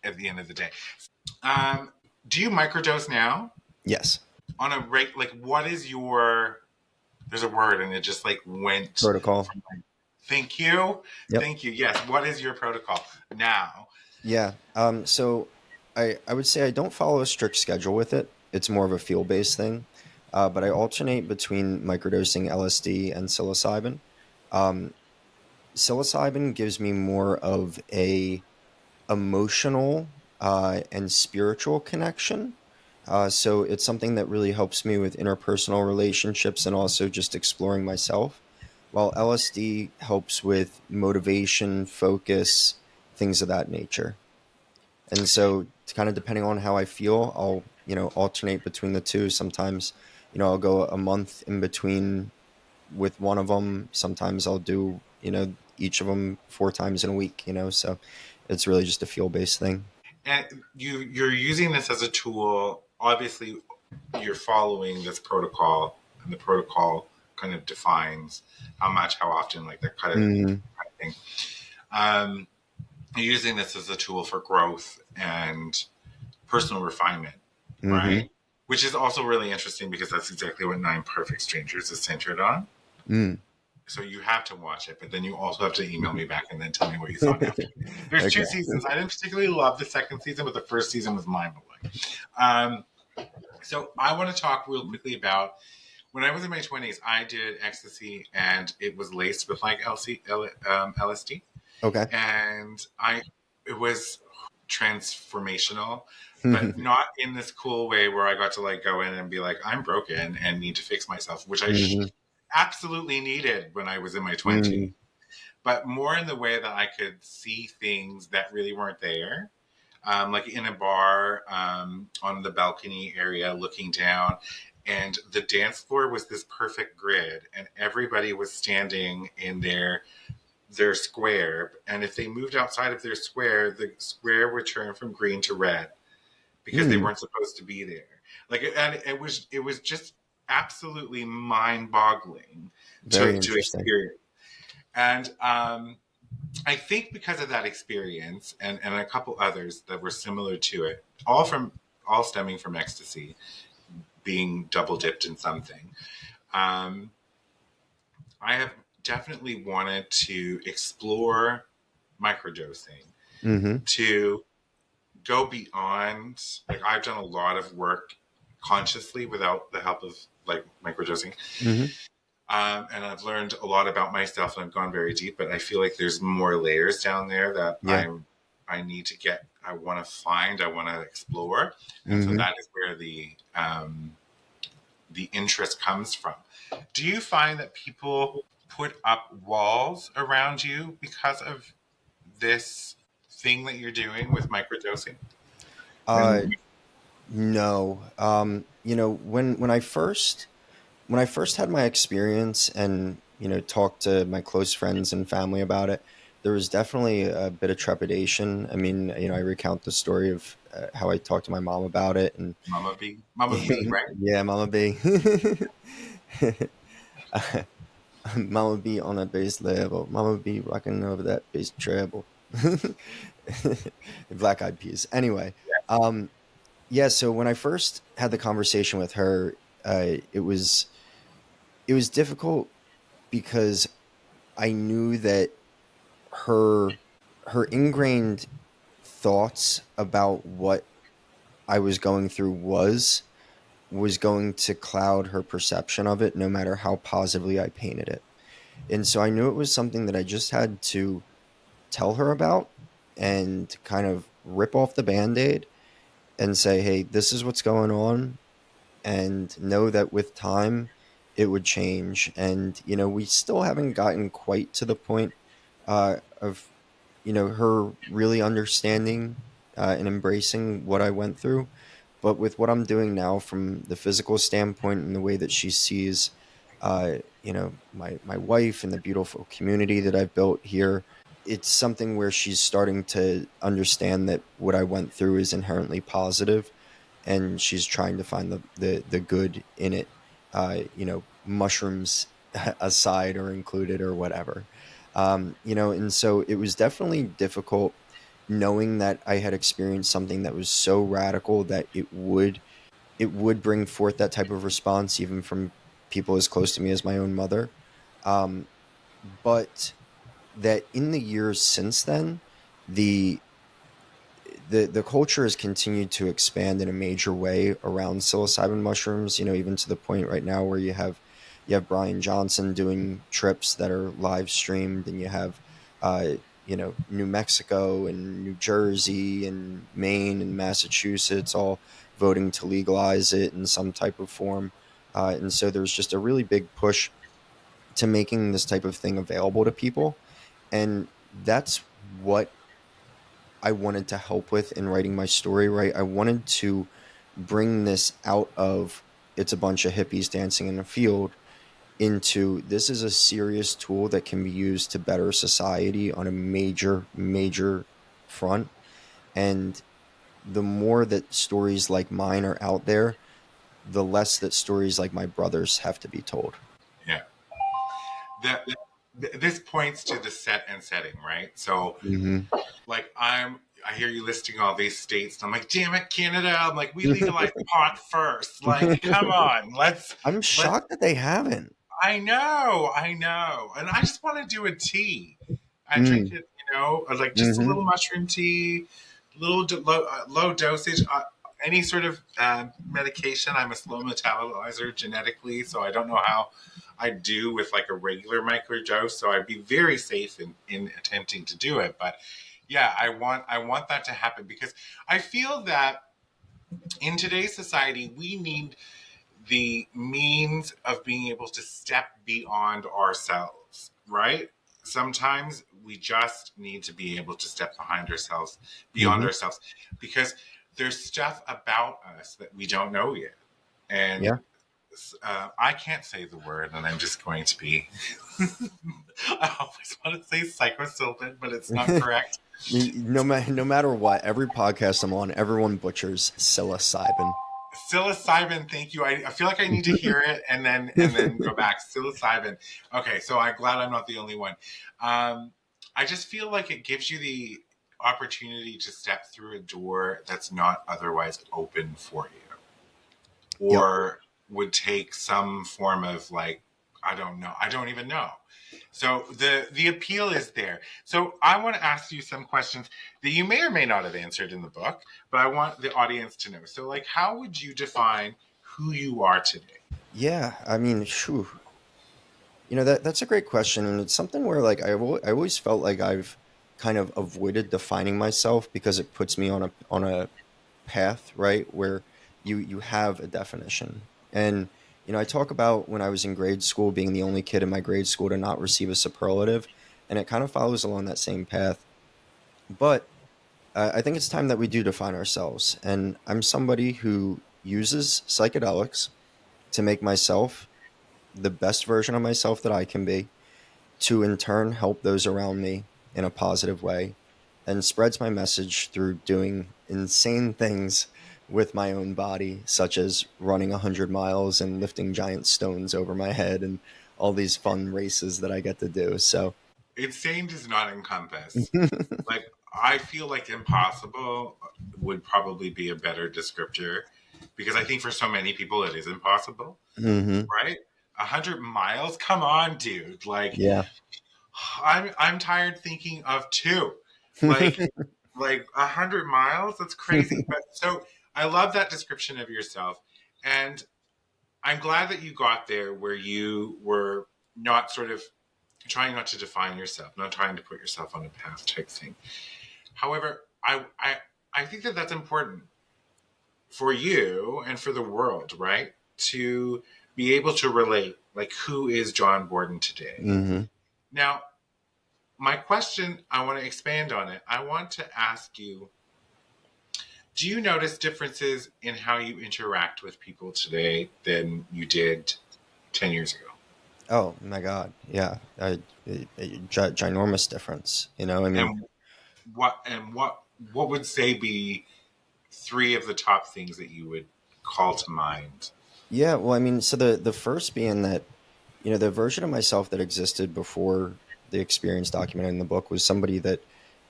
at the end of the day. Do you microdose now Yes. on a rate? Like, what is your? There's a word, and it just like went. Protocol. From thank you, Yep. thank you. Yes. What is your protocol now? Yeah. So I would say I don't follow a strict schedule with it. It's more of a feel based thing. But I alternate between microdosing LSD and psilocybin. Um, Psilocybin gives me more of a emotional and spiritual connection. So it's something that really helps me with interpersonal relationships and also just exploring myself. While LSD helps with motivation, focus, things of that nature. And so, kind of depending on how I feel, I'll alternate between the two. Sometimes, I'll go a month in between with one of them. Sometimes I'll do each of them 4 times in a week. So it's really just a feel based thing. And you're using this as a tool. Obviously, you're following this protocol, and the protocol kind of defines how much, how often, like that Hmm. kind of thing. Um, you're using this as a tool for growth and personal refinement, Mm-hmm. right? Which is also really interesting because that's exactly what Nine Perfect Strangers is centered on. Mm. So you have to watch it, but then you also have to email me back and then tell me what you thought after. There's Okay. 2 seasons. I didn't particularly love the second season, but the first season was mind blowing. Um, so I want to talk real quickly about when I was in my 20s. I did ecstasy, and it was laced with like LSD, Okay. and it was transformational, but not in this cool way where I got to like go in and be like, I'm broken and need to fix myself, which I Mm-hmm. absolutely needed when I was in my 20s, Mm. but more in the way that I could see things that really weren't there. Like in a bar, on the balcony area looking down, and the dance floor was this perfect grid, and everybody was standing in their square, and if they moved outside of their square, the square would turn from green to red because they Mm. weren't supposed to be there. And it was just absolutely mind-boggling Very to interesting. experience. And I think because of that experience, and a couple others that were similar to it, all stemming from ecstasy, being double dipped in something. Um, I have definitely wanted to explore microdosing, Mm-hmm. to go beyond. Like, I've done a lot of work consciously without the help of like microdosing, Mm-hmm. and I've learned a lot about myself, and I've gone very deep. But I feel like there's more layers down there that Yeah. I need to get. I want to find. I want to explore, and so Mm-hmm. that is where the interest comes from. Do you find that people put up walls around you because of this thing that you're doing with microdosing? Uh, When no. When I first had my experience and talked to my close friends and family about it, there was definitely a bit of trepidation. I mean, I recount the story of how I talked to my mom about it, and Mama B, right? yeah, Mama B, Mama B on a bass level, Mama B rocking over that bass treble, Black Eyed Peas. Anyway, um, yeah. So when I first had the conversation with her, it was difficult because I knew that her her ingrained thoughts about what I was going through was going to cloud her perception of it no matter how positively I painted it. And so I knew it was something that I just had to tell her about and kind of rip off the band-aid and say, "Hey, this is what's going on," and know that with time it would change. And we still haven't gotten quite to the point of her really understanding and embracing what I went through. But with what I'm doing now, from the physical standpoint and the way that she sees, my wife and the beautiful community that I've built here, it's something where she's starting to understand that what I went through is inherently positive, and she's trying to find the good in it. Mushrooms aside or included or whatever. And so it was definitely difficult knowing that I had experienced something that was so radical that it would bring forth that type of response even from people as close to me as my own mother. But that in the years since then, the the culture has continued to expand in a major way around psilocybin mushrooms. Even to the point right now where you have Brian Johnson doing trips that are live streamed, and you have New Mexico and New Jersey and Maine and Massachusetts all voting to legalize it in some type of form. And so there's just a really big push to making this type of thing available to people, and that's what I wanted to help with in writing my story, right? I wanted to bring this out of it's a bunch of hippies dancing in a field into this is a serious tool that can be used to better society on a major, major front. And the more that stories like mine are out there, the less that stories like my brother's have to be told. Yeah. This points to the set and setting, right? So, Mm-hmm. like, I hear you listing all these states, and I'm like, damn it, Canada! I'm like, we legalized pot first. Like, come on, I'm let's. shocked that they haven't. I know, and I just want to do a tea. I drink Mm, it, like just a mm-hmm. little mushroom tea, low dosage. Any sort of medication. I'm a slow metabolizer genetically, so I don't know how I do with like a regular microdose. So I'd be very safe in attempting to do it. But yeah, I want that to happen because I feel that in today's society we need the means of being able to step beyond ourselves, right? Sometimes we just need to be able to step beyond Mm-hmm. ourselves, because there's stuff about us that we don't know yet. And Yeah. I can't say the word, and I'm just going to be. I always want to say psychosilbin, but it's not correct. No matter what, every podcast I'm on, everyone butchers psilocybin. Psilocybin, thank you. I feel like I need to hear it and then go back. Psilocybin. Okay, so I'm glad I'm not the only one. I just feel like it gives you the opportunity to step through a door that's not otherwise open for you, Yep. or would take some form of like, I don't know. I don't even know. So the appeal is there. So I want to ask you some questions that you may or may not have answered in the book, but I want the audience to know. So, like, how would you define who you are today? Yeah. I mean, phew. That's a great question, and it's something where like I always felt like I've kind of avoided defining myself because it puts me on a path, right, where you have a definition. And I talk about when I was in grade school being the only kid in my grade school to not receive a superlative, and it kind of follows along that same path. But I think it's time that we do define ourselves. And I'm somebody who uses psychedelics to make myself the best version of myself that I can be, to in turn help those around me in a positive way, and spreads my message through doing insane things with my own body, such as running 100 miles and lifting giant stones over my head and all these fun races that I get to do. So, Insane does not encompass. Like, I feel like impossible would probably be a better descriptor, because I think for so many people it is impossible, hmm, right? 100 miles? Come on, dude. Like, yeah. I'm tired thinking of two. Like 100 miles? That's crazy. But so I love that description of yourself. And I'm glad that you got there where you were not sort of trying not to define yourself, not trying to put yourself on a path type thing. However, I think that that's important for you and for the world, right? To be able to relate, like, who is John Borden today? hmm. Now, my question, I want to expand on it. I want to ask you, do you notice differences in how you interact with people today than you did 10 years ago? Oh my God. Yeah. Ginormous difference. I mean, And what would say be three of the top things that you would call to mind? yeah. Well, I mean, so the first being that, the version of myself that existed before the experience documented in the book was somebody that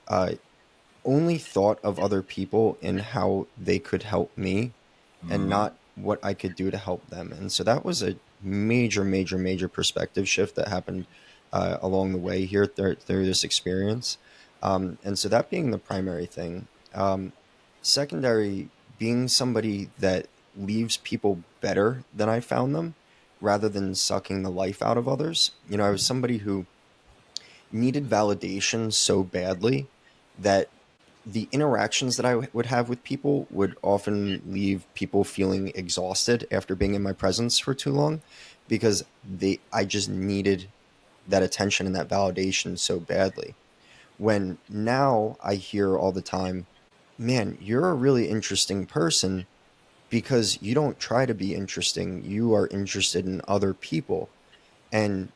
uh, only thought of other people and how they could help me and Mm, not what I could do to help them. And so that was a major, major, major perspective shift that happened along the way here through this experience. And so that being the primary thing. Secondary, being somebody that leaves people better than I found them rather than sucking the life out of others. I was somebody who needed validation so badly that the interactions that would have with people would often leave people feeling exhausted after being in my presence for too long, because I just needed that attention and that validation so badly. When now I hear all the time, man, you're a really interesting person because you don't try to be interesting. You are interested in other people. And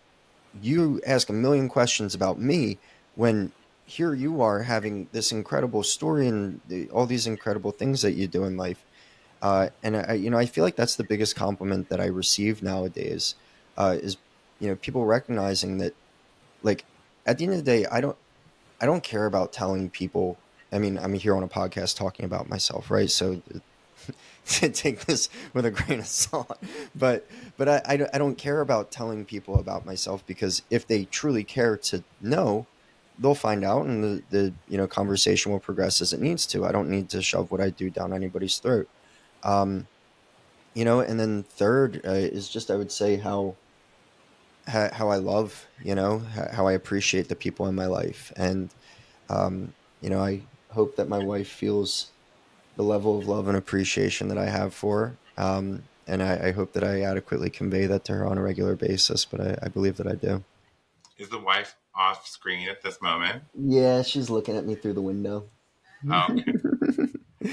you ask a million questions about me when here you are having this incredible story and all these incredible things that you do in life. And I feel like that's the biggest compliment that I receive nowadays, is, people recognizing that, like, at the end of the day, I don't care about telling people I mean, I'm here on a podcast talking about myself, right? So take this with a grain of salt. But I don't care about telling people about myself, because if they truly care to know, they'll find out, and the conversation will progress as it needs to. I don't need to shove what I do down anybody's throat. Um, and then third is just, I would say, how I love, how I appreciate the people in my life. And I hope that my wife feels the level of love and appreciation that I have for her. And I hope that I adequately convey that to her on a regular basis, but I believe that I do. Is the wife off screen at this moment? Yeah, she's looking at me through the window. Okay.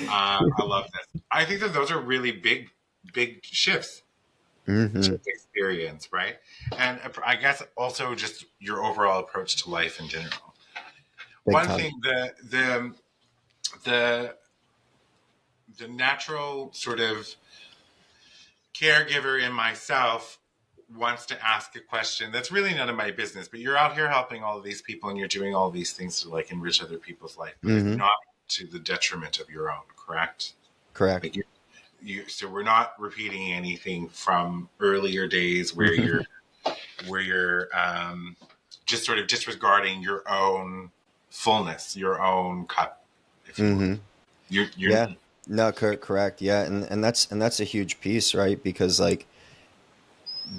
I love this. I think that those are really big shifts to Hmm. experience, right? And I guess also just your overall approach to life in general. Big One time. thing, the the natural sort of caregiver in myself wants to ask a question that's really none of my business, but you're out here helping all of these people and you're doing all these things to like enrich other people's life, but it's Hmm. not to the detriment of your own, correct? Correct. Like so we're not repeating anything from earlier days where you're just sort of disregarding your own fullness, your own cup, if you will. Hmm. You're Yeah. No, correct. Yeah, and that's a huge piece, right? Because like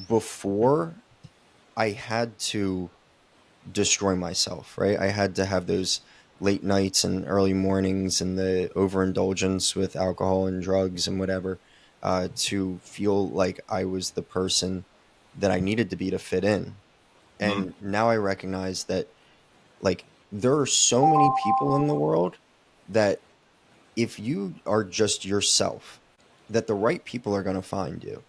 before, I had to destroy myself, right? I had to have those late nights and early mornings and the overindulgence with alcohol and drugs and whatever, to feel like I was the person that I needed to be to fit in. mm, And now I recognize that, like, there are so many people in the world that if you are just yourself, that the right people are going to find you,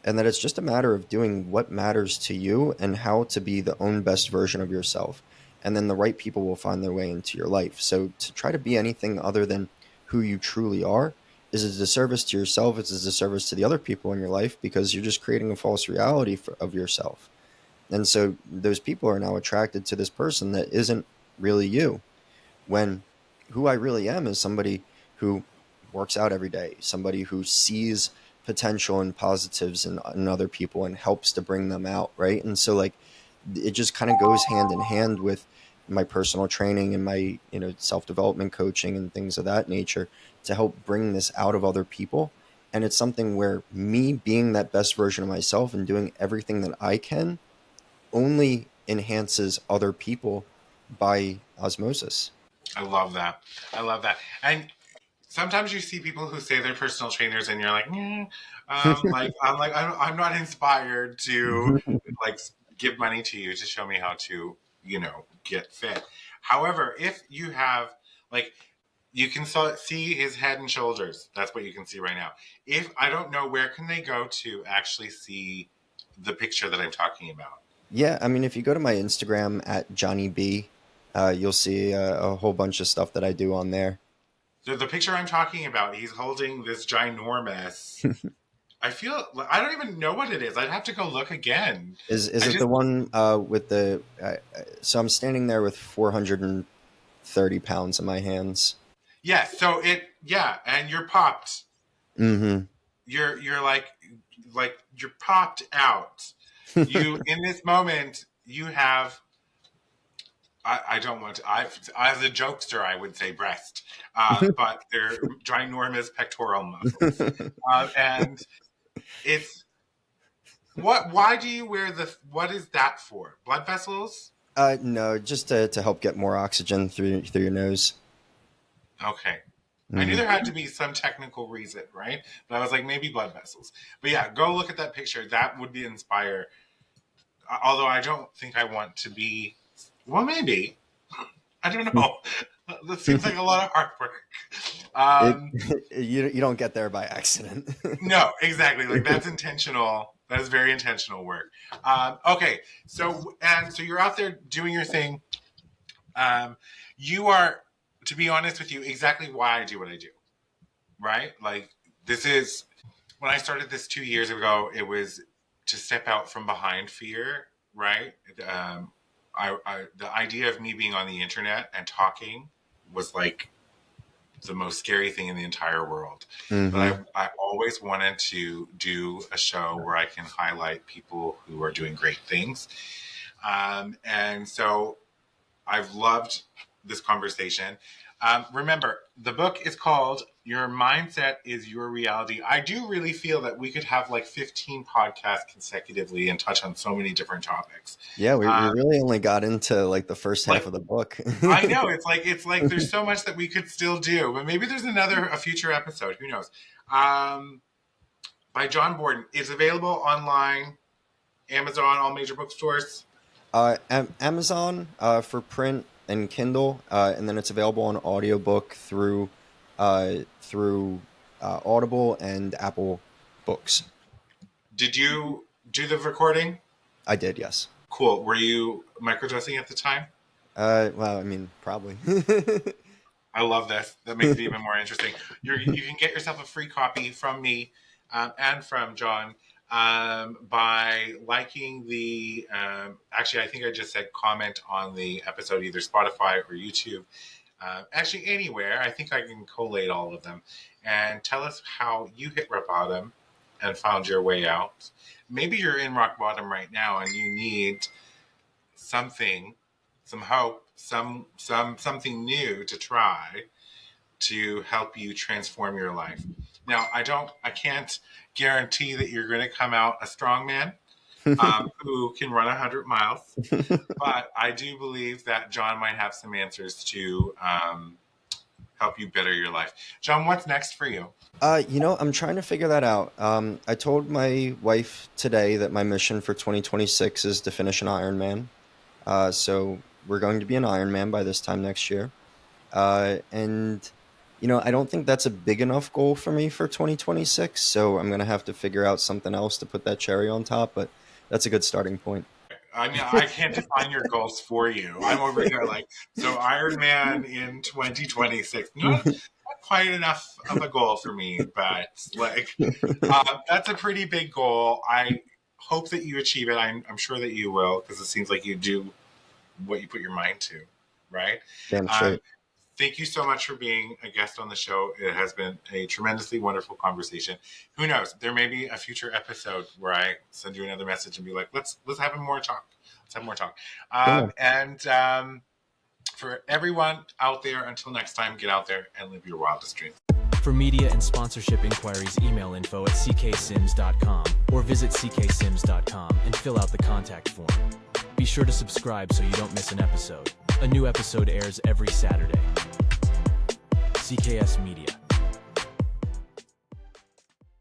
and that it's just a matter of doing what matters to you and how to be the own best version of yourself. And then the right people will find their way into your life. So to try to be anything other than who you truly are is a disservice to yourself. It's a disservice to the other people in your life, because you're just creating a false reality of yourself. And so those people are now attracted to this person that isn't really you, when who I really am is somebody who works out every day, somebody who sees potential and positives in other people and helps to bring them out, right? And so like it just kind of goes hand in hand with my personal training and my self-development coaching and things of that nature, to help bring this out of other people. And it's something where me being that best version of myself and doing everything that I can only enhances other people by osmosis. I love that. I love that. And sometimes you see people who say they're personal trainers, and you're like, I'm not inspired to like give money to you to show me how to, get fit. However, if you have like, you can see his head and shoulders. That's what you can see right now. If I don't know, where can they go to actually see the picture that I'm talking about? Yeah, I mean, if you go to my Instagram at Johnny B, you'll see a whole bunch of stuff that I do on there. The picture I'm talking about, he's holding this ginormous. I don't even know what it is. I'd have to go look again. Is I it the just one with the? So I'm standing there with 430 pounds in my hands. yeah. So and you're popped. Mm-hmm. You're like you're popped out. You in this moment you have. I don't want to. As a jokester, I would say breast, but they're ginormous pectoral muscles, and it's what? Why do you wear the? What is that for? Blood vessels? No, just to help get more oxygen through your nose. Okay. I knew Hmm. there had to be some technical reason, right? But I was like, maybe blood vessels. But yeah, go look at that picture. That would be inspire. Although I don't think I want to be. Well, maybe. I don't know. That seems like a lot of hard work. It Um, you don't get there by accident. no, exactly. Like that's intentional. That is very intentional work. Okay, so you're out there doing your thing. Um, you are, to be honest with you, exactly why I do what I do. Right? Like this is when I started this 2 years ago. It was to step out from behind fear. Right? The idea of me being on the internet and talking was like the most scary thing in the entire world. Mm-hmm. But I always wanted to do a show where I can highlight people who are doing great things. And so I've loved this conversation. Remember, the book is called Your Mindset is Your Reality. I do really feel that we could have like 15 podcasts consecutively and touch on so many different topics. Yeah, we really only got into like the first half of the book. I know, it's like there's so much that we could still do, but maybe there's a future episode. Who knows? By John Borden. It's available online, Amazon, all major bookstores. Amazon for print and Kindle, and then it's available on audiobook through Audible and Apple Books. Did you do the recording? I did, yes. Cool. Were you microdosing at the time? Well, I mean, probably. I love this. That makes it even more interesting. You can get yourself a free copy from me and from John by liking the, actually, I think I just said comment on the episode, either Spotify or YouTube. Actually, anywhere. I think I can collate all of them. And tell us how you hit rock bottom and found your way out. Maybe you're in rock bottom right now and you need something, some hope, something new to try to help you transform your life. Now, I can't guarantee that you're going to come out a strong man who can run 100 miles, but I do believe that John might have some answers to help you better your life. John, what's next for you? I'm trying to figure that out. I told my wife today that my mission for 2026 is to finish an Ironman. So we're going to be an Ironman by this time next year. And I don't think that's a big enough goal for me for 2026. So I'm going to have to figure out something else to put that cherry on top. But that's a good starting point. I mean, I can't define your goals for you. I'm over here so Ironman in 2026. Not quite enough of a goal for me, but that's a pretty big goal. I hope that you achieve it. I'm sure that you will, because it seems like you do what you put your mind to, right? Damn straight. Thank you so much for being a guest on the show. It has been a tremendously wonderful conversation. Who knows? There may be a future episode where I send you another message and be like, let's have more talk. Let's have more talk. And for everyone out there, until next time, get out there and live your wildest dreams. For media and sponsorship inquiries, email info@cksims.com or visit cksims.com and fill out the contact form. Be sure to subscribe so you don't miss an episode. A new episode airs every Saturday. CKS Media.